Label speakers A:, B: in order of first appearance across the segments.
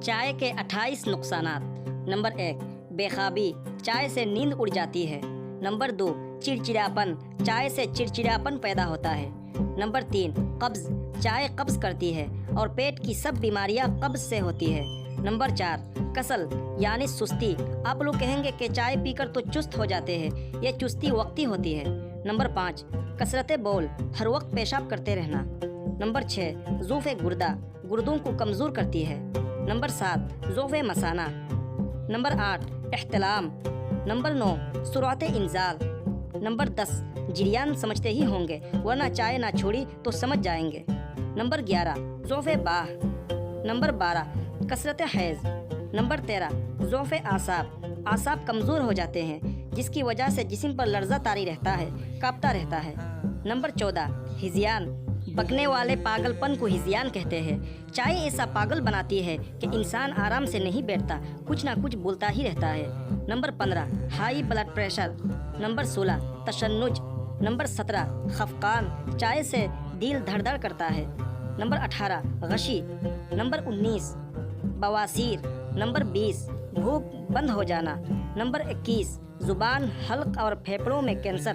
A: چائے کے 28 نقصانات۔ نمبر 1، بےخوابی، چائے سے نیند اڑ جاتی ہے۔ نمبر 2، چڑچڑاپن، چائے سے چڑچڑاپن پیدا ہوتا ہے۔ نمبر 3، قبض، چائے قبض کرتی ہے اور پیٹ کی سب بیماریاں قبض سے ہوتی ہے۔ نمبر 4، کسل یعنی سستی، آپ لوگ کہیں گے کہ چائے پی کر تو چست ہو جاتے ہیں، یہ چستی وقتی ہوتی ہے۔ نمبر 5، کثرت بول، ہر وقت پیشاب کرتے رہنا۔ نمبر 6، ضعف گردہ، گردوں کو کمزور کرتی ہے۔ نمبر 7، ضعف مثانہ۔ نمبر 8، احتلام۔ نمبر 9، سرعت انزال۔ نمبر 10، جریان سمجھتے ہی ہوں گے ورنہ چائے نہ چھوڑی تو سمجھ جائیں گے۔ نمبر 11، ضعف باہ۔ نمبر 12، کثرت حیض۔ نمبر 13، ضعف اعصاب، اعصاب کمزور ہو جاتے ہیں جس کی وجہ سے جسم پر لرزہ طاری رہتا ہے، کانپتا رہتا ہے۔ نمبر 14، ہذیان، بکنے والے پاگل پن کو ہذیان کہتے ہیں۔ چائے ایسا پاگل بناتی ہے کہ انسان آرام سے نہیں بیٹھتا، کچھ نہ کچھ بولتا ہی رہتا ہے۔ Number 15، high blood pressure. Number 16، تشنج۔ نمبر 17، خفقان، چائے سے دل دھڑ دھڑ کرتا ہے۔ نمبر 18، غشی۔ نمبر 19، بواسیر۔ نمبر 20، بھوک بند ہو جانا۔ نمبر 21، زبان، حلق اور پھیپھڑوں میں کینسر۔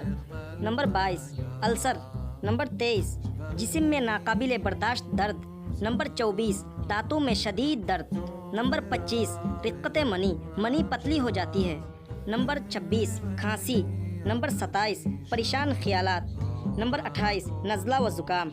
A: نمبر 22، السر۔ نمبر 23، جسم میں ناقابل برداشت درد۔ نمبر 24، دانتوں میں شدید درد۔ نمبر 25، رقت منی، منی پتلی ہو جاتی ہے۔ نمبر 26، کھانسی۔ نمبر 27، پریشان خیالات۔ نمبر 28، نزلہ و زکام۔